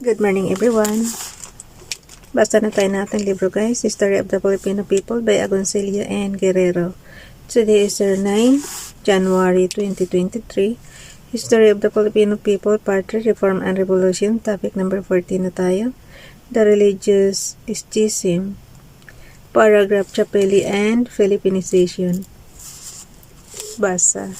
Good morning everyone. Basta na tayo natin libro guys, History of the Filipino People by Agoncillo and Guerrero. Today is 9 January 2023. History of the Filipino People, Part 3, Reform and Revolution. Topic number 14 na tayo. The Religious Schism. Paragraph Chapelle and Filipinization. Basa.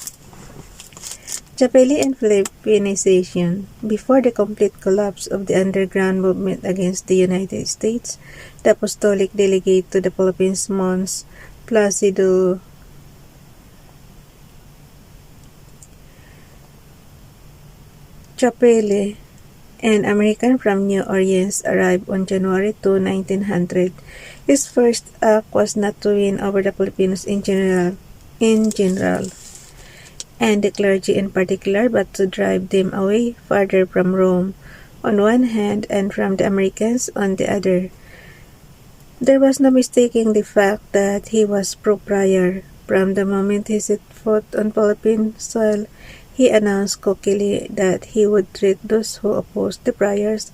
Chapelle and Filipinization. Before the complete collapse of the underground movement against the United States, the apostolic delegate to the Philippines, Mons. Placido Chapelle, an American from New Orleans, arrived on January 2, 1900. His first act was not to win over the Filipinos in general, and the clergy in particular, but to drive them away farther from Rome on one hand and from the Americans on the other. There was no mistaking the fact that he was pro-prior. From the moment he set foot on Philippine soil, he announced cockily that he would treat those who opposed the priors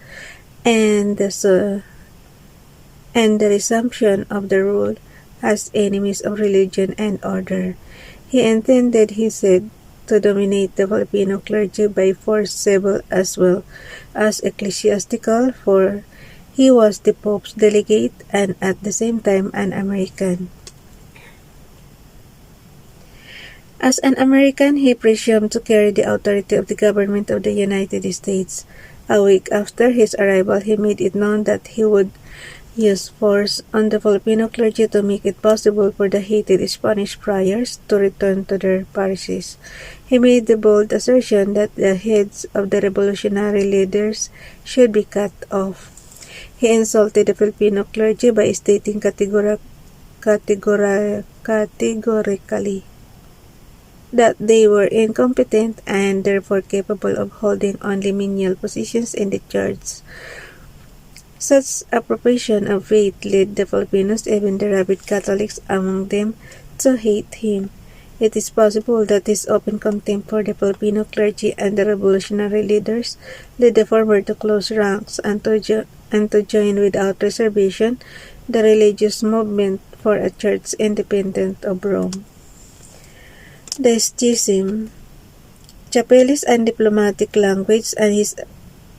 and the resumption of the rule as enemies of religion and order. He intended, he said, to dominate the Filipino clergy by force, civil as well as ecclesiastical, for he was the Pope's delegate and at the same time an American. As an American, he presumed to carry the authority of the government of the United States. A week after his arrival, he made it known that he would use force on the Filipino clergy to make it possible for the hated Spanish friars to return to their parishes. He made the bold assertion that the heads of the revolutionary leaders should be cut off. He insulted the Filipino clergy by stating categorically that they were incompetent and therefore capable of holding only menial positions in the church. Such appropriation of faith led the Filipinos, even the rabid Catholics among them, to hate him. It is possible that his open contempt for the Filipino clergy and the revolutionary leaders led the former to close ranks and to join without reservation the religious movement for a church independent of Rome. The Schism. Chapelle's undiplomatic language and his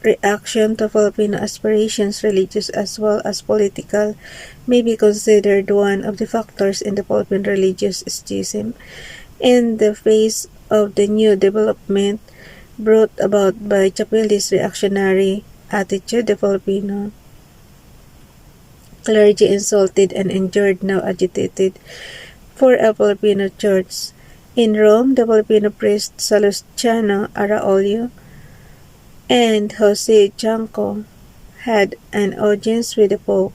reaction to Filipino aspirations, religious as well as political, may be considered one of the factors in the Philippine religious schism. In the face of the new development brought about by Chapelle's reactionary attitude, the Filipino clergy insulted and injured, now agitated for a Filipino church. In Rome, the Filipino priest Salustiano Araulio and Jose Chanco had an audience with the Pope.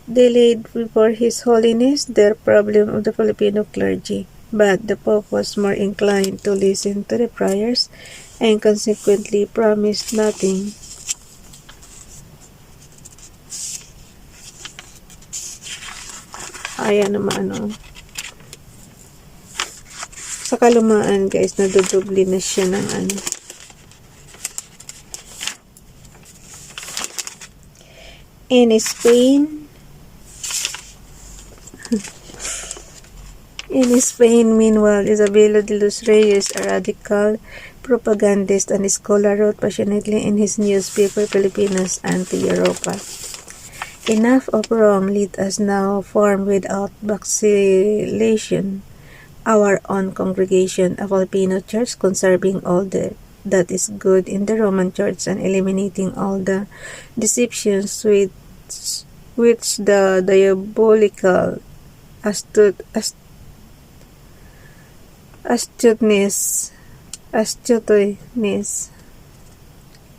They laid before His Holiness the problem of the Filipino clergy, but the Pope was more inclined to listen to the friars and consequently promised nothing. Ayan naman sa kalumaan guys, nadudubli na siya ng In Spain, meanwhile, Isabelo de los Reyes, a radical propagandist and scholar, wrote passionately in his newspaper Filipinos Anti-Europa. Enough of Rome, let us now form without vacillation our own congregation, a Filipino church, conserving all that is good in the Roman Church and eliminating all the deceptions which the diabolical astuteness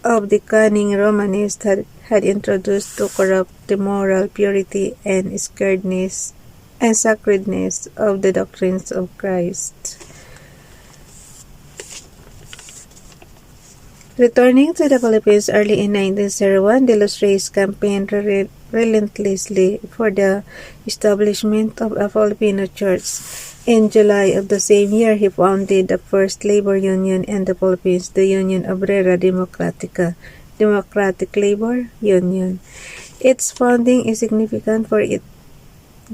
of the cunning Romanist had introduced to corrupt the moral purity and sacredness of the doctrines of Christ. Returning to the Philippines early in 1901, de los Reyes campaigned relentlessly for the establishment of a Filipino church. In July of the same year, he founded the first labor union in the Philippines, the Union Obrera Democratica, Democratic Labor Union. Its founding is significant for it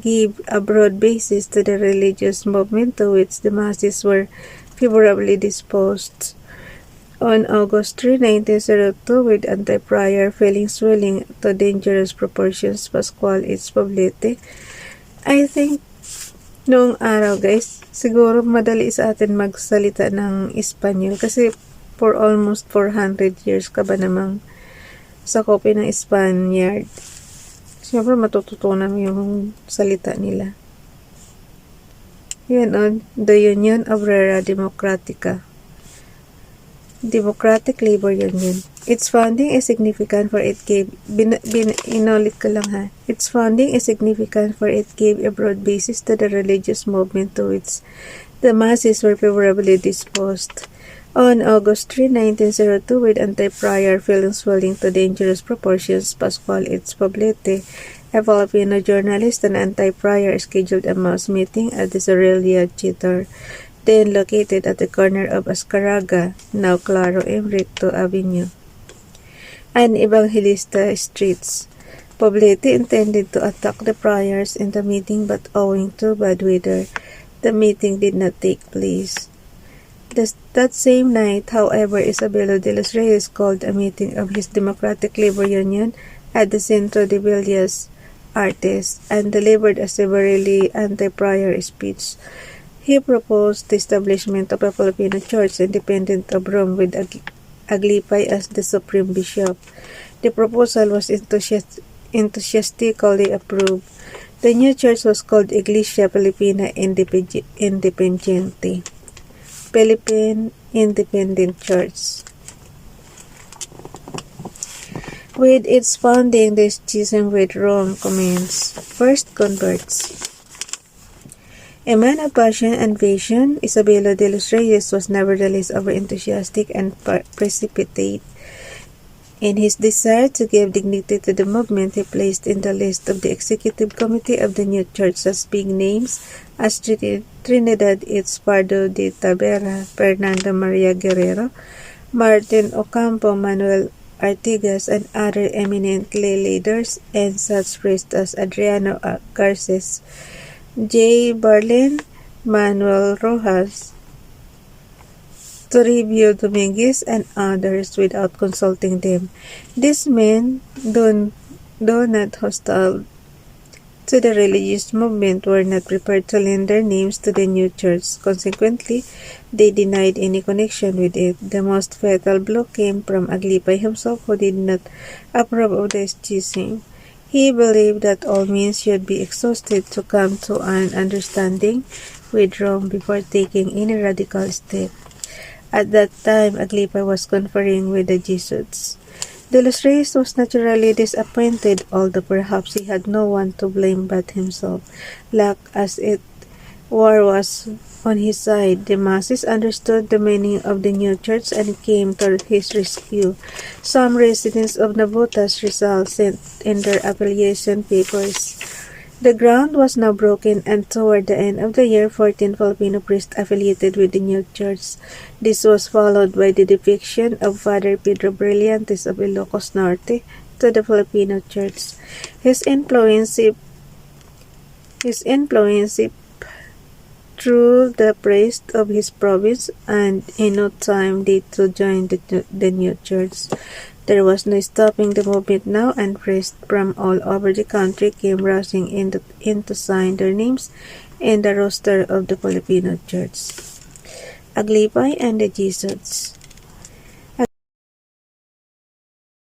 gave a broad basis to the religious movement to which the masses were favorably disposed. On August 3, 1902, with anti-prior feelings swelling to dangerous proportions, Pascual H. Poblete. I think, noong araw guys, siguro madali sa atin magsalita ng Espanyol kasi for almost 400 years ka ba namang sakopin ng Spaniard. Siyempre matututunan mo yung salita nila. Yan o, the Union Obrera Democratica. Democratic Labor Union. Its founding is significant for it gave inulit ko lang ha. Its founding is significant for it gave a broad basis to the religious movement to which the masses were favorably disposed. On August 3, 1902, with anti-prior feelings swelling to dangerous proportions, Pascual H. Poblete, a Filipino journalist and anti-prior, scheduled a mass meeting at the Zorrilla Theater, then located at the corner of Azcárraga, now Claro Emrito Avenue, and Evangelista Streets. Poblete intended to attack the priors in the meeting, but owing to bad weather, the meeting did not take place. That same night, however, Isabelo de los Reyes called a meeting of his Democratic Labor Union at the Centro de Bellas Artes and delivered a severely anti-prior speech. He proposed the establishment of a Filipino church independent of Rome with Aglipay as the supreme bishop. The proposal was enthusiastically approved. The new church was called Iglesia Filipina Independiente. Philippine Independent Church. With its founding, the schism with Rome commenced. First converts. A man of passion and vision, Isabelo de los Reyes was nevertheless over-enthusiastic and precipitate. In his desire to give dignity to the movement, he placed in the list of the executive committee of the new church such big names as Trinidad H. Pardo de Tavera, Fernando Maria Guerrero, Martin Ocampo, Manuel Artigas, and other eminent lay leaders, and such priests as Adriano Garces, J. Barlin, Manuel Rojas, Toribio Dominguez, and others without consulting them. These men, though not hostile to the religious movement, were not prepared to lend their names to the new church. Consequently, they denied any connection with it. The most fatal blow came from Aglipay himself, who did not approve of the schism. He believed that all means should be exhausted to come to an understanding with Rome before taking any radical step. At that time, Aglipay was conferring with the Jesuits. De los Reyes was naturally disappointed, although perhaps he had no one to blame but himself. Luck as it war was on his side. The masses understood the meaning of the new church and came to his rescue. Some residents of Navotas, Rizal, sent in their affiliation papers. The ground was now broken, and toward the end of the year, 14 Filipino priests affiliated with the new church. This was followed by the defection of Father Pedro Brillantes of Ilocos Norte to the Filipino church. His influence through the priests of his province, and in no time they too joined the new church. There was no stopping the movement now, and priests from all over the country came rushing in to sign their names in the roster of the Filipino church. Aglipay and the Jesuits.